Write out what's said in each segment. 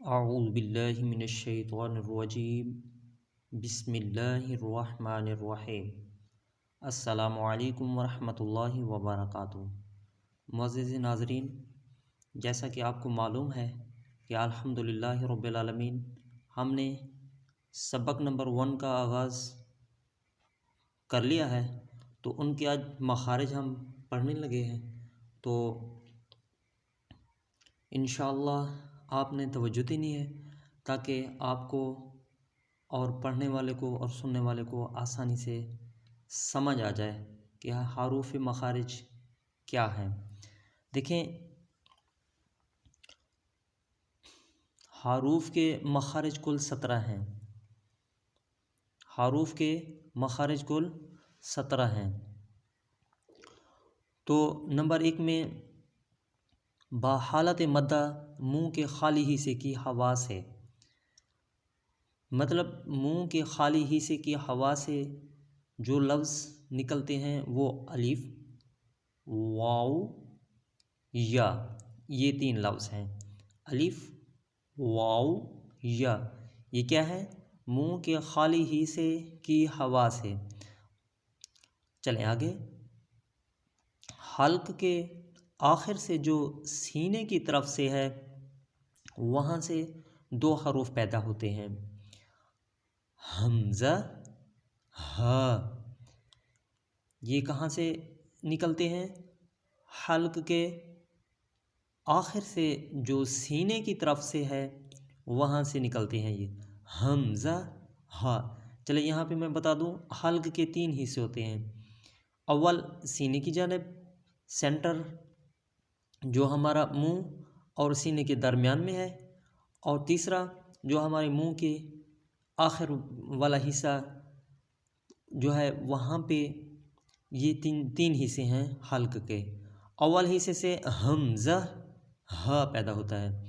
अऊज़ु बिल्लाहि मिनश्शैतानिर्रजीम बिस्मिल्लाहिर्रहमानिर्रहीम। अस्सलामु अलैकुम वरहमतुल्लाहि वबरकातुहू। मुअज़्ज़िज़ नाज़रीन, जैसा कि आपको मालूम है कि अल्हम्दुलिल्लाहि रब्बिल आलमीन हमने सबक नंबर 1 का आगाज़ कर लिया है, तो उनके आज मखारिज हम पढ़ने लगे हैं। तो इंशाअल्लाह आपने तवज्जो देनी है ताकि आपको और पढ़ने वाले को और सुनने वाले को आसानी से समझ आ जाए कि हरूफ मखारिज क्या हैं। देखें, हरूफ के मखारिज कुल 17 हैं। हरूफ के मखारिज कुल 17 हैं। तो नंबर 1 में बाहालत मद्दा मुंह के खाली हिस्से की हवा से, मतलब मुंह के खाली हिस्से की हवा से जो लफ्ज़ निकलते हैं वो अलिफ, वाव, या, ये 3 लफ्ज़ हैं। अलिफ, वाव, या, ये क्या है? मुंह के खाली हिस्से की हवा से। चलें आगे। हल्क के आखिर से जो सीने की तरफ से है वहाँ से 2 हरूफ पैदा होते हैं, हमज़ा, हा। ये कहाँ से निकलते हैं? हल्क के आखिर से जो सीने की तरफ से है वहाँ से निकलते हैं ये हमज़ा, हा। चले यहाँ पे मैं बता दूँ, हल्क के 3 हिस्से होते हैं। अव्वल सीने की जानिब, सेंटर जो हमारा मुंह और सीने के दरमियान में है, और तीसरा जो हमारे मुंह के आखिर वाला हिस्सा जो है वहाँ पे ये तीन हिस्से हैं हल्क के। अव्वल हिस्से से हमज़ा, हा पैदा होता है।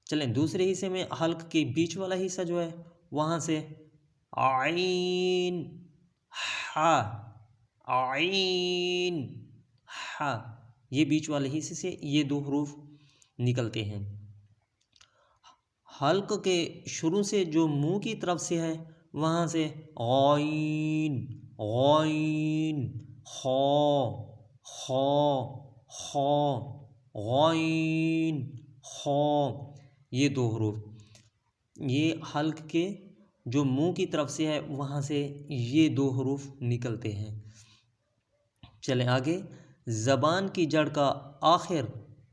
चलें दूसरे हिस्से में हल्क के बीच वाला हिस्सा जो है वहाँ से आइन, हा, आइन, हा, ये बीच वाले हिस्से से ये 2 हरूफ निकलते हैं। हल्क के शुरू से जो मुंह की तरफ से है वहाँ से आइन, आइन, खा, खा, खा, आइन, खा, ये 2 हरूफ, ये हल्क के जो मुंह की तरफ से है वहाँ से ये 2 हरूफ निकलते हैं। चलें आगे। ज़बान की जड़ का आखिर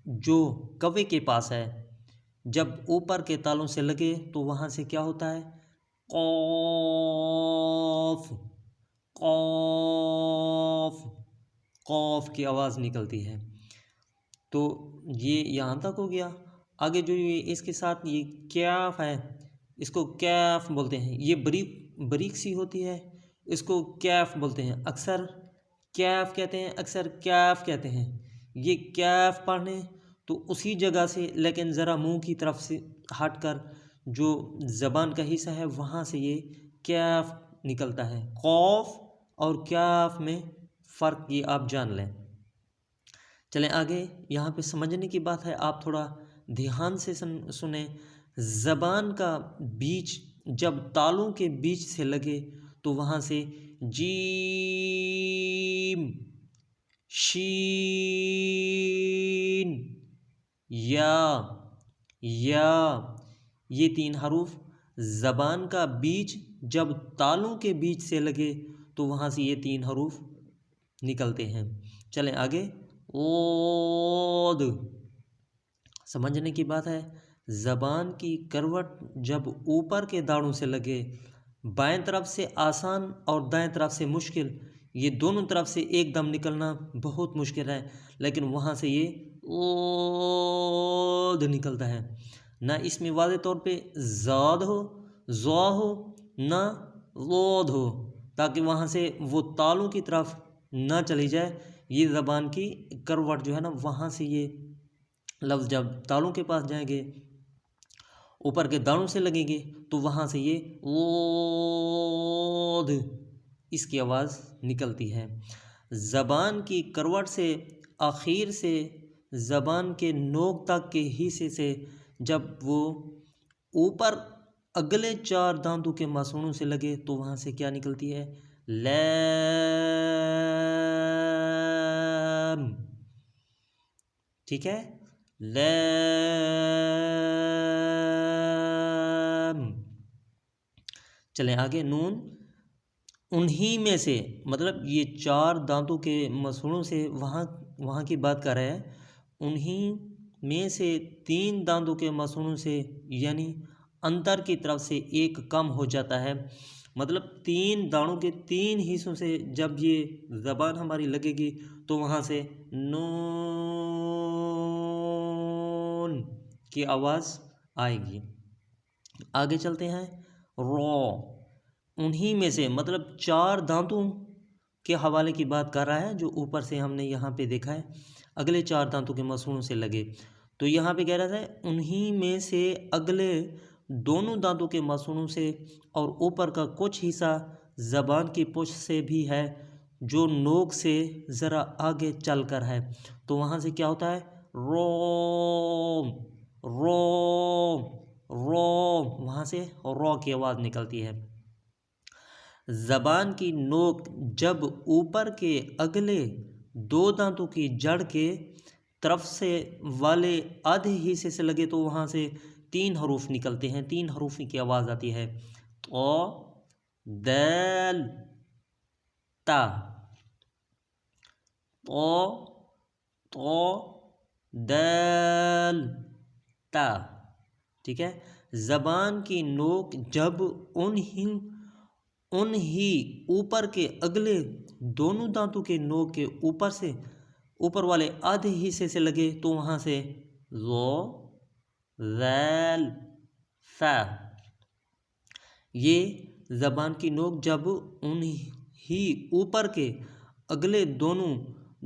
जो कवे के पास है, जब ऊपर के तालुओं से लगे तो वहाँ से क्या होता है? कौफ, कौफ, कौफ की आवाज़ निकलती है। तो ये यहाँ तक हो गया। आगे जो ये इसके साथ ये कैफ है, इसको कैफ बोलते हैं। ये बरीक सी होती है, इसको कैफ बोलते हैं। अक्सर कैफ कहते हैं, अक्सर कैफ कहते हैं। ये कैफ पढ़ने तो उसी जगह से, लेकिन ज़रा मुंह की तरफ से हटकर जो ज़बान का हिस्सा है वहाँ से ये कैफ निकलता है। कौफ और कैफ में फ़र्क ये आप जान लें। चलें आगे। यहाँ पे समझने की बात है, आप थोड़ा ध्यान से सुने। ज़बान का बीच जब तालुओं के बीच से लगे तो वहाँ से जीम, शीन, या, ये 3 हरूफ ज़बान का बीच जब तालुओं के बीच से लगे तो वहाँ से ये 3 हरूफ निकलते हैं। चलें आगे। ओद, समझने की बात है। ज़बान की करवट जब ऊपर के दाढ़ों से लगे, बाएं तरफ से आसान और दाएं तरफ से मुश्किल, ये दोनों तरफ से एकदम निकलना बहुत मुश्किल है, लेकिन वहाँ से ये ओद निकलता है। ना इसमें वाज़े तौर पे ज़ाद हो, ज़ा हो, ना लोद हो, ताकि वहाँ से वो तालुओं की तरफ ना चली जाए। ये ज़बान की करवट जो है ना, वहाँ से ये लफ्ज़ जब तालुओं के पास जाएंगे, ऊपर के दानों से लगेंगे, तो वहाँ से ये ओद इसकी आवाज़ निकलती है। ज़बान की करवट से आखिर से ज़बान के नोक तक के हिस्से से जब वो ऊपर अगले 4 दांतों के मसूड़ों से लगे तो वहाँ से क्या निकलती है? लैम। ठीक है, लैम। चलें आगे। नून, उन्हीं में से, मतलब ये 4 दांतों के मसूड़ों से वहाँ की बात कर रहे हैं। उन्हीं में से 3 दांतों के मसूड़ों से, यानी अंदर की तरफ से एक कम हो जाता है। मतलब 3 दानों के 3 हिस्सों से जब ये ज़बान हमारी लगेगी तो वहाँ से नून की आवाज़ आएगी। आगे चलते हैं। रॉ, उन्हीं में से, मतलब 4 दांतों के हवाले की बात कर रहा है जो ऊपर से हमने यहाँ पे देखा है, अगले 4 दांतों के मसूड़ों से लगे। तो यहाँ पे कह रहा था उन्हीं में से अगले दोनों दांतों के मसूड़ों से और ऊपर का कुछ हिस्सा ज़बान की पुष्ट से भी है जो नोक से ज़रा आगे चल कर है। तो वहाँ से क्या होता है? रोम, रोम, रोम। वहाँ से रॉ की आवाज़ निकलती है। ज़बान की नोक जब ऊपर के अगले 2 दांतों की जड़ के तरफ से वाले आधे हिस्से से लगे तो वहाँ से 3 हरूफ निकलते हैं। 3 हरूफ की आवाज़ आती है। तो दैल ता, तो दैल ता। ठीक है, ज़बान की नोक जब उन ही ऊपर के अगले दोनों दांतों के नोक के ऊपर से ऊपर वाले आधे हिस्से से लगे तो वहाँ से ज़ो, ज़ैल, फ़ा। ये ज़बान की नोक जब उन ही ऊपर के अगले दोनों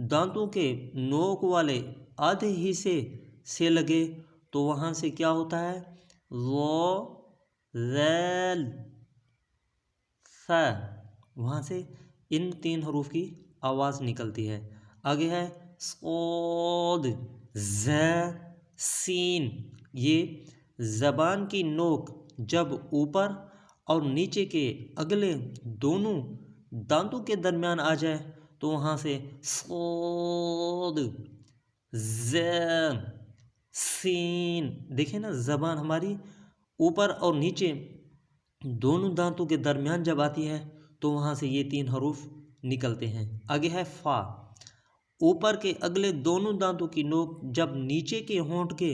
दांतों के नोक वाले आधे हिस्से से लगे तो वहाँ से क्या होता है? ज़ो, ज़ैल, फ़ा। वहाँ से इन 3 हरूफ की आवाज़ निकलती है। आगे है सोद, ज़, सीन। ये ज़बान की नोक जब ऊपर और नीचे के अगले दोनों दांतों के दरमियान आ जाए तो वहाँ से सोद, ज़, सीन। देखें ना, ज़बान हमारी ऊपर और नीचे दोनों दांतों के दरमियान जब आती है तो वहाँ से ये 3 हरूफ निकलते हैं। आगे है फ़ा, ऊपर के अगले दोनों दांतों की नोक जब नीचे के होंठ के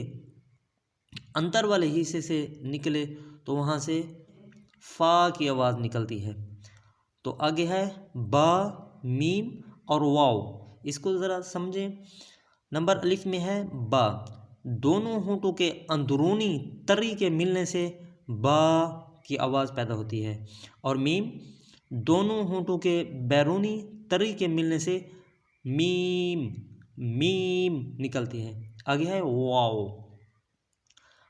अंतर वाले हिस्से से निकले तो वहाँ से फ़ा की आवाज़ निकलती है। तो आगे है बा, मीम और वाव। इसको ज़रा समझें। नंबर अलिफ में है बा, दोनों होंठों के अंदरूनी तरी के मिलने से बा की आवाज़ पैदा होती है। और मीम, दोनों होंठों के बैरूनी तरी के मिलने से मीम, मीम निकलती है। आगे है वाव,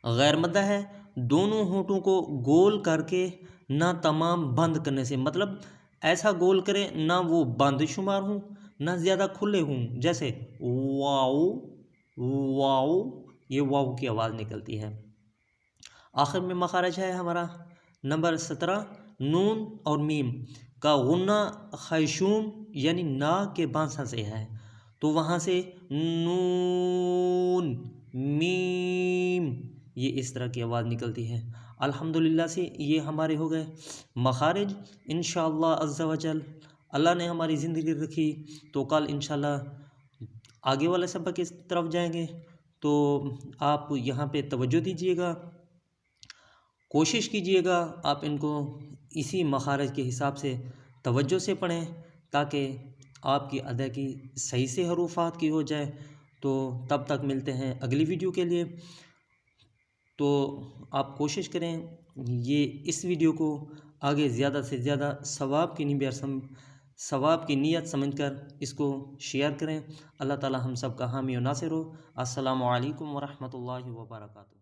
गैर मद्दा है, दोनों होंठों को गोल करके ना तमाम बंद करने से, मतलब ऐसा गोल करें ना वो बंद शुमार हों ना ज़्यादा खुले हों। जैसे वाओ, वाओ, ये वाओ की आवाज़ निकलती है। आखिर में मखारज है हमारा नंबर 17, नून और मीम का गुन्ना खैशूम यानी ना के बांसा से है तो वहाँ से नून, मीम, ये इस तरह की आवाज़ निकलती है। अल्हम्दुलिल्लाह से ये हमारे हो गए मखारिज। इंशाअल्लाह अज़्ज़ा वजल अल्लाह ने हमारी ज़िंदगी रखी तो कल इंशाअल्लाह आगे वाले सबक की तरफ जाएंगे। तो आप यहाँ पे तवज्जो दीजिएगा, कोशिश कीजिएगा आप इनको इसी मखारज के हिसाब से तवज्जो से पढ़ें ताकि आपकी अदायगी सही से हरूफात की हो जाए। तो तब तक मिलते हैं अगली वीडियो के लिए। तो आप कोशिश करें ये इस वीडियो को आगे ज़्यादा से ज़्यादा सवाब की नीयत समझकर इसको शेयर करें। अल्लाह ताला हम सब का हामी और नासिर हो। अस्सलामु अलैकुम व रहमतुल्लाहि व बरकातुहू।